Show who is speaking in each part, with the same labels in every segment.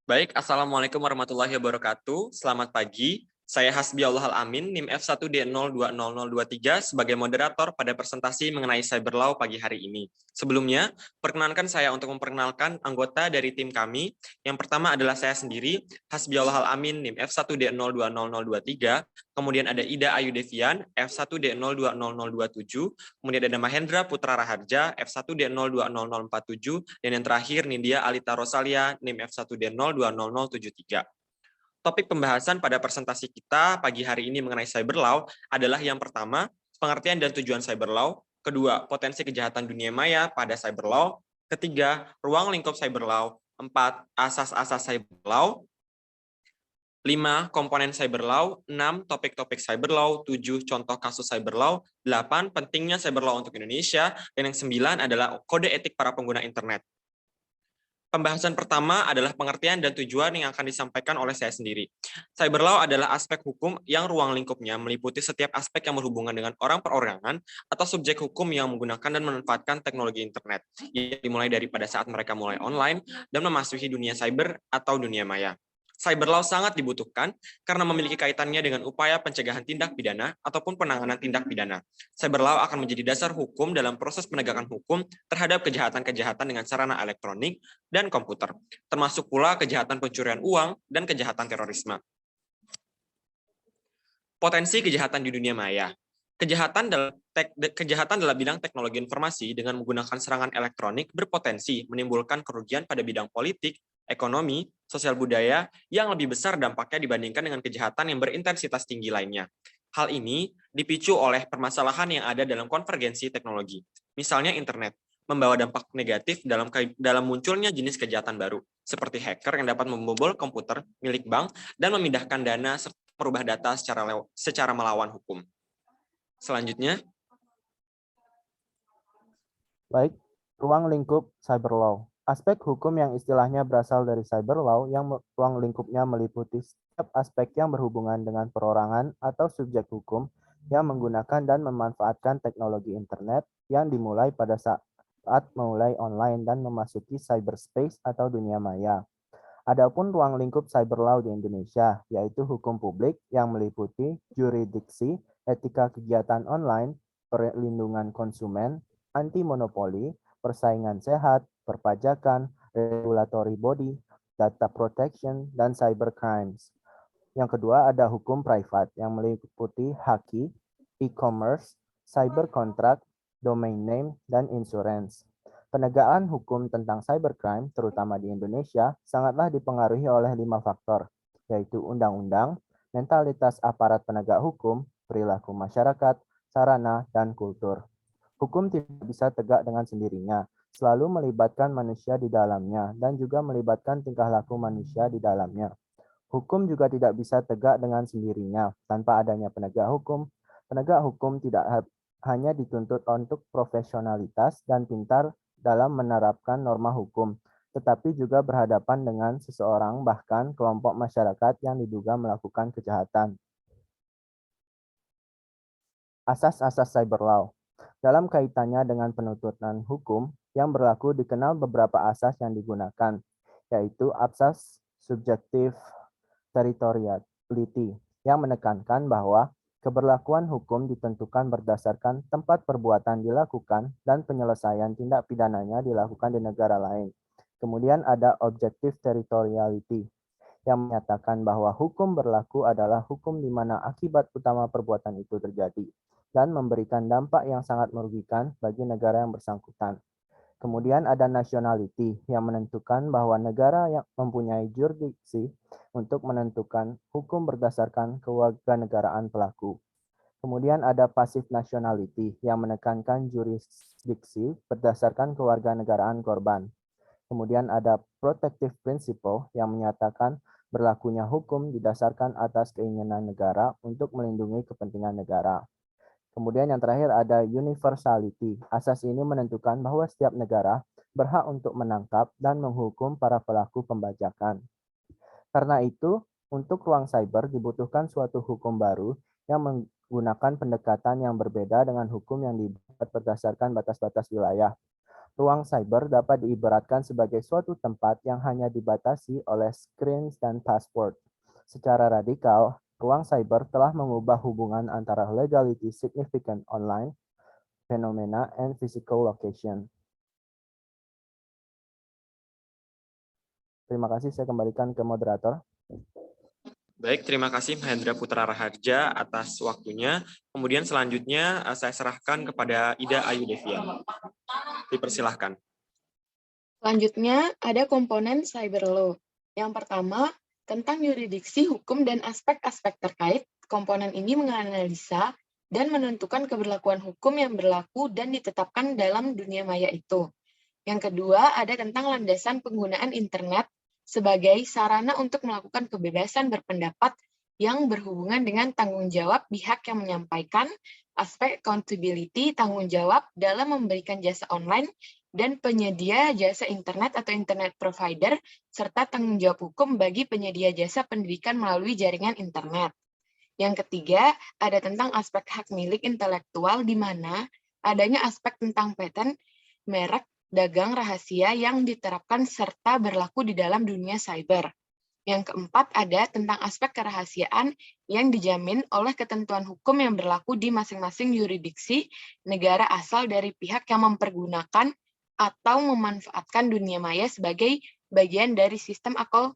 Speaker 1: Baik, Assalamualaikum warahmatullahi wabarakatuh. Selamat pagi. Saya Hasbi Allah Al-Amin, NIM F1D020023 sebagai moderator pada presentasi mengenai cyber law pagi hari ini. Sebelumnya, perkenankan saya untuk memperkenalkan anggota dari tim kami. Yang pertama adalah saya sendiri, Hasbi Allah Al-Amin, NIM F1D020023. Kemudian ada Ida Ayu Devian, F1D020027. Kemudian ada Mahendra Putra Raharja, F1D020047. Dan yang terakhir, Nindya Alita Rosalia, NIM F1D020073. Topik pembahasan pada presentasi kita pagi hari ini mengenai cyber law adalah yang pertama, pengertian dan tujuan cyber law, kedua, potensi kejahatan dunia maya pada cyber law, ketiga, ruang lingkup cyber law, empat, asas-asas cyber law, 5. Komponen cyber law, 6. Topik-topik cyber law, 7. Contoh kasus cyber law, 8. Pentingnya cyber law untuk Indonesia, dan yang 9 adalah kode etik para pengguna internet. Pembahasan pertama adalah pengertian dan tujuan yang akan disampaikan oleh saya sendiri. Cyber law adalah aspek hukum yang ruang lingkupnya meliputi setiap aspek yang berhubungan dengan orang perorangan atau subjek hukum yang menggunakan dan memanfaatkan teknologi internet, yang dimulai dari pada saat mereka mulai online dan memasuki dunia cyber atau dunia maya. Cyber law sangat dibutuhkan karena memiliki kaitannya dengan upaya pencegahan tindak pidana ataupun penanganan tindak pidana. Cyber law akan menjadi dasar hukum dalam proses penegakan hukum terhadap kejahatan-kejahatan dengan sarana elektronik dan komputer, termasuk pula kejahatan pencurian uang dan kejahatan terorisme. Potensi kejahatan di dunia maya. Kejahatan dalam bidang teknologi informasi dengan menggunakan serangan elektronik berpotensi menimbulkan kerugian pada bidang politik, ekonomi, sosial budaya yang lebih besar dampaknya dibandingkan dengan kejahatan yang berintensitas tinggi lainnya. Hal ini dipicu oleh permasalahan yang ada dalam konvergensi teknologi. Misalnya internet, membawa dampak negatif dalam munculnya jenis kejahatan baru, seperti hacker yang dapat membobol komputer milik bank dan memindahkan dana serta merubah data secara melawan hukum. Selanjutnya,
Speaker 2: Baik, ruang lingkup cyber law. Aspek hukum yang istilahnya berasal dari cyber law yang ruang lingkupnya meliputi setiap aspek yang berhubungan dengan perorangan atau subjek hukum yang menggunakan dan memanfaatkan teknologi internet yang dimulai pada saat memulai online dan memasuki cyberspace atau dunia maya. Adapun ruang lingkup cyber law di Indonesia, yaitu hukum publik yang meliputi jurisdiksi, etika kegiatan online, perlindungan konsumen, anti monopoli, persaingan sehat, perpajakan, regulatory body, data protection, dan cyber crimes. Yang kedua ada hukum privat yang meliputi haki, e-commerce, cyber contract, domain name, dan insurance. Penegakan hukum tentang cybercrime, terutama di Indonesia, sangatlah dipengaruhi oleh 5 faktor, yaitu undang-undang, mentalitas aparat penegak hukum, perilaku masyarakat, sarana, dan kultur. Hukum tidak bisa tegak dengan sendirinya, selalu melibatkan manusia di dalamnya, dan juga melibatkan tingkah laku manusia di dalamnya. Hukum juga tidak bisa tegak dengan sendirinya, tanpa adanya penegak hukum. Penegak hukum tidak hanya dituntut untuk profesionalitas dan pintar dalam menerapkan norma hukum, tetapi juga berhadapan dengan seseorang bahkan kelompok masyarakat yang diduga melakukan kejahatan. Asas-asas cyber law. Dalam kaitannya dengan penuntutan hukum yang berlaku dikenal beberapa asas yang digunakan, yaitu asas subjektif territoriality yang menekankan bahwa keberlakuan hukum ditentukan berdasarkan tempat perbuatan dilakukan dan penyelesaian tindak pidananya dilakukan di negara lain. Kemudian ada objective territoriality yang menyatakan bahwa hukum berlaku adalah hukum di mana akibat utama perbuatan itu terjadi dan memberikan dampak yang sangat merugikan bagi negara yang bersangkutan. Kemudian ada nationality yang menentukan bahwa negara yang mempunyai jurisdiksi untuk menentukan hukum berdasarkan kewarganegaraan pelaku. Kemudian ada passive nationality yang menekankan jurisdiksi berdasarkan kewarganegaraan korban. Kemudian ada protective principle yang menyatakan berlakunya hukum didasarkan atas keinginan negara untuk melindungi kepentingan negara. Kemudian yang terakhir ada universality. Asas ini menentukan bahwa setiap negara berhak untuk menangkap dan menghukum para pelaku pembajakan. Karena itu, untuk ruang cyber dibutuhkan suatu hukum baru yang menggunakan pendekatan yang berbeda dengan hukum yang dibuat berdasarkan batas-batas wilayah. Ruang cyber dapat diibaratkan sebagai suatu tempat yang hanya dibatasi oleh screen dan password. Secara radikal, ruang cyber telah mengubah hubungan antara legality significant online phenomena and physical location. Terima kasih, saya kembalikan ke moderator.
Speaker 1: Baik, terima kasih Mahendra Putra Raharja atas waktunya. Kemudian selanjutnya saya serahkan kepada Ida Ayu Devian. Dipersilahkan.
Speaker 3: Selanjutnya ada komponen cyber law. Yang pertama, tentang yurisdiksi hukum dan aspek-aspek terkait. Komponen ini menganalisa dan menentukan keberlakuan hukum yang berlaku dan ditetapkan dalam dunia maya itu. Yang kedua, ada tentang landasan penggunaan internet sebagai sarana untuk melakukan kebebasan berpendapat yang berhubungan dengan tanggung jawab pihak yang menyampaikan, aspek accountability, tanggung jawab dalam memberikan jasa online, dan penyedia jasa internet atau internet provider, serta tanggung jawab hukum bagi penyedia jasa pendidikan melalui jaringan internet. Yang ketiga, ada tentang aspek hak milik intelektual, di mana adanya aspek tentang patent, merek, dagang rahasia yang diterapkan serta berlaku di dalam dunia cyber. Yang keempat, ada tentang aspek kerahasiaan yang dijamin oleh ketentuan hukum yang berlaku di masing-masing yurisdiksi negara asal dari pihak yang mempergunakan atau memanfaatkan dunia maya sebagai bagian dari sistem atau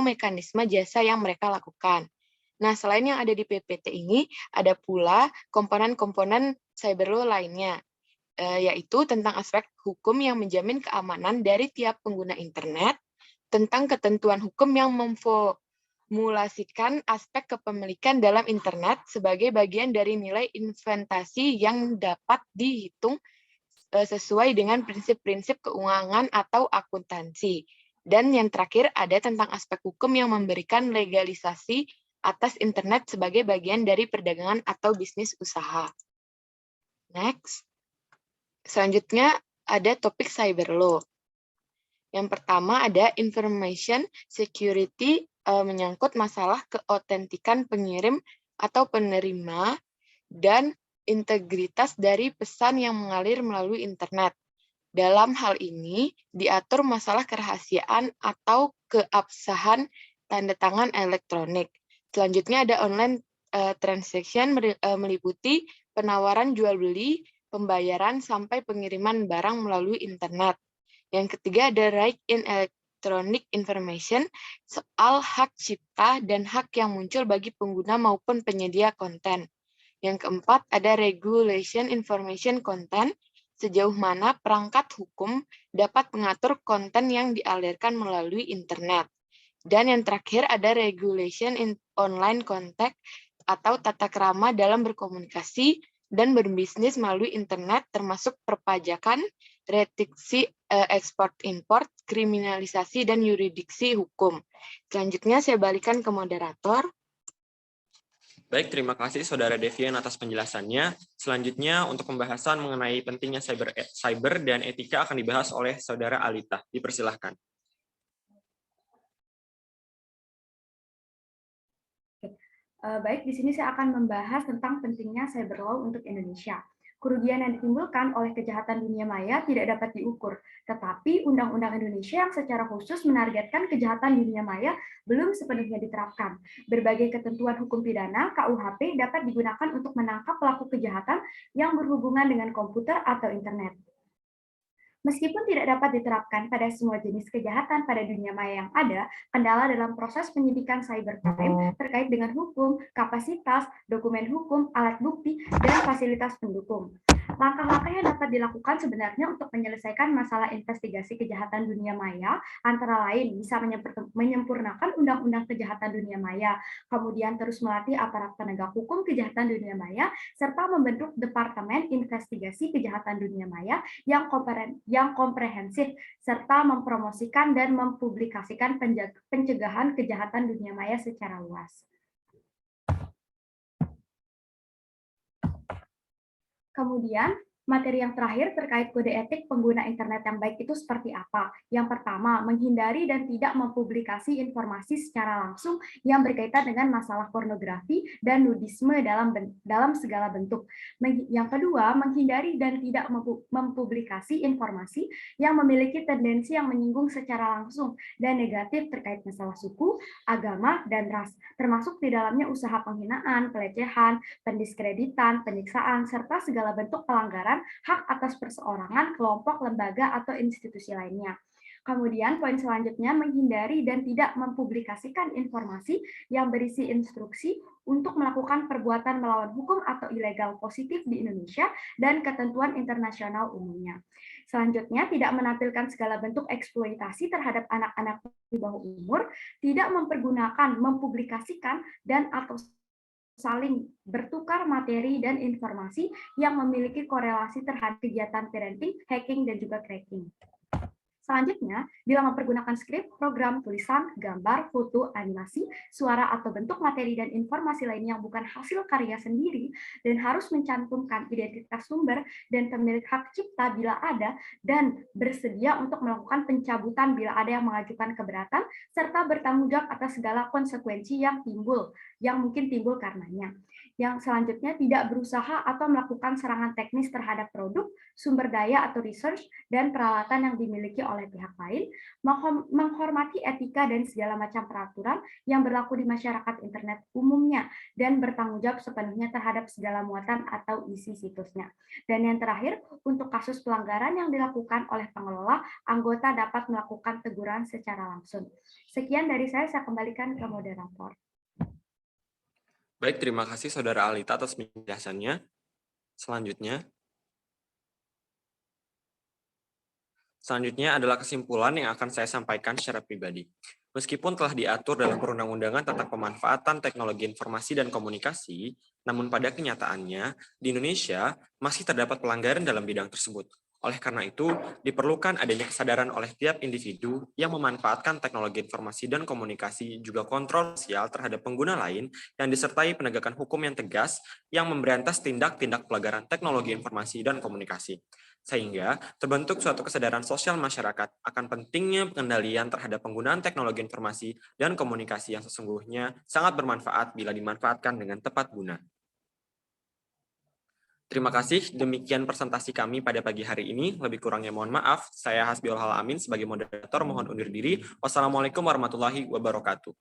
Speaker 3: mekanisme jasa yang mereka lakukan. Nah, selain yang ada di PPT ini, ada pula komponen-komponen cyber law lainnya, yaitu tentang aspek hukum yang menjamin keamanan dari tiap pengguna internet, tentang ketentuan hukum yang memformulasikan aspek kepemilikan dalam internet sebagai bagian dari nilai investasi yang dapat dihitung sesuai dengan prinsip-prinsip keuangan atau akuntansi. Dan yang terakhir ada tentang aspek hukum yang memberikan legalisasi atas internet sebagai bagian dari perdagangan atau bisnis usaha. Next. Selanjutnya ada topik cyber law. Yang pertama ada information security, menyangkut masalah keotentikan pengirim atau penerima dan integritas dari pesan yang mengalir melalui internet. Dalam hal ini diatur masalah kerahasiaan atau keabsahan tanda tangan elektronik. Selanjutnya ada online transaction, meliputi penawaran jual beli, pembayaran sampai pengiriman barang melalui internet. Yang ketiga ada right in electronic information, soal hak cipta dan hak yang muncul bagi pengguna maupun penyedia konten. Yang keempat ada regulation information content, sejauh mana perangkat hukum dapat mengatur konten yang dialirkan melalui internet. Dan yang terakhir ada regulation in online contact atau tata krama dalam berkomunikasi dan berbisnis melalui internet, termasuk perpajakan, restriksi ekspor-import, kriminalisasi, dan yurisdiksi hukum. Selanjutnya saya balikan ke moderator.
Speaker 1: Baik, terima kasih Saudara Devian atas penjelasannya. Selanjutnya untuk pembahasan mengenai pentingnya cyber dan etika akan dibahas oleh Saudara Alita. Dipersilahkan.
Speaker 4: Baik, di sini saya akan membahas tentang pentingnya cyber law untuk Indonesia. Kerugian yang ditimbulkan oleh kejahatan dunia maya tidak dapat diukur, tetapi Undang-Undang Indonesia yang secara khusus menargetkan kejahatan dunia maya belum sepenuhnya diterapkan. Berbagai ketentuan hukum pidana KUHP dapat digunakan untuk menangkap pelaku kejahatan yang berhubungan dengan komputer atau internet. Meskipun tidak dapat diterapkan pada semua jenis kejahatan pada dunia maya yang ada, kendala dalam proses penyidikan cybercrime terkait dengan hukum, kapasitas, dokumen hukum, alat bukti, dan fasilitas pendukung. Langkah-langkah yang dapat dilakukan sebenarnya untuk menyelesaikan masalah investigasi kejahatan dunia maya, antara lain bisa menyempurnakan Undang-Undang Kejahatan Dunia Maya, kemudian terus melatih aparat penegak hukum kejahatan dunia maya, serta membentuk Departemen Investigasi Kejahatan Dunia Maya yang komprehensif, serta mempromosikan dan mempublikasikan pencegahan kejahatan dunia maya secara luas. Kemudian, Materi yang terakhir terkait kode etik pengguna internet yang baik itu seperti apa? Yang pertama, menghindari dan tidak mempublikasi informasi secara langsung yang berkaitan dengan masalah pornografi dan nudisme dalam segala bentuk. Yang kedua, menghindari dan tidak mempublikasi informasi yang memiliki tendensi yang menyinggung secara langsung dan negatif terkait masalah suku, agama, dan ras, termasuk di dalamnya usaha penghinaan, pelecehan, pendiskreditan, penyiksaan, serta segala bentuk pelanggaran hak atas perseorangan, kelompok, lembaga, atau institusi lainnya. Kemudian poin selanjutnya menghindari dan tidak mempublikasikan informasi yang berisi instruksi untuk melakukan perbuatan melawan hukum atau ilegal positif di Indonesia dan ketentuan internasional umumnya. Selanjutnya, tidak menampilkan segala bentuk eksploitasi terhadap anak-anak di bawah umur, tidak mempergunakan, mempublikasikan, dan atau saling bertukar materi dan informasi yang memiliki korelasi terhadap kegiatan parenting, hacking, dan juga cracking. Selanjutnya, bila mempergunakan skrip, program, tulisan, gambar, foto, animasi, suara, atau bentuk materi dan informasi lainnya yang bukan hasil karya sendiri dan harus mencantumkan identitas sumber dan pemilik hak cipta bila ada, dan bersedia untuk melakukan pencabutan bila ada yang mengajukan keberatan, serta bertanggung jawab atas segala konsekuensi yang mungkin timbul karenanya. Yang selanjutnya, tidak berusaha atau melakukan serangan teknis terhadap produk, sumber daya atau research, dan peralatan yang dimiliki oleh pihak lain, menghormati etika dan segala macam peraturan yang berlaku di masyarakat internet umumnya, dan bertanggung jawab sepenuhnya terhadap segala muatan atau isi situsnya. Dan yang terakhir, untuk kasus pelanggaran yang dilakukan oleh pengelola, anggota dapat melakukan teguran secara langsung. Sekian dari saya kembalikan ke moderator.
Speaker 1: Baik, terima kasih Saudara Alita atas penjelasannya. Selanjutnya adalah kesimpulan yang akan saya sampaikan secara pribadi. Meskipun telah diatur dalam perundang-undangan tentang pemanfaatan teknologi informasi dan komunikasi, namun pada kenyataannya, di Indonesia masih terdapat pelanggaran dalam bidang tersebut. Oleh karena itu, diperlukan adanya kesadaran oleh tiap individu yang memanfaatkan teknologi informasi dan komunikasi, juga kontrol sosial terhadap pengguna lain, yang disertai penegakan hukum yang tegas yang memberantas tindak-tindak pelanggaran teknologi informasi dan komunikasi. Sehingga terbentuk suatu kesadaran sosial masyarakat akan pentingnya pengendalian terhadap penggunaan teknologi informasi dan komunikasi yang sesungguhnya sangat bermanfaat bila dimanfaatkan dengan tepat guna. Terima kasih, demikian presentasi kami pada pagi hari ini. Lebih kurangnya mohon maaf. Saya Hasbiul Halamin sebagai moderator mohon undur diri. Wassalamualaikum warahmatullahi wabarakatuh.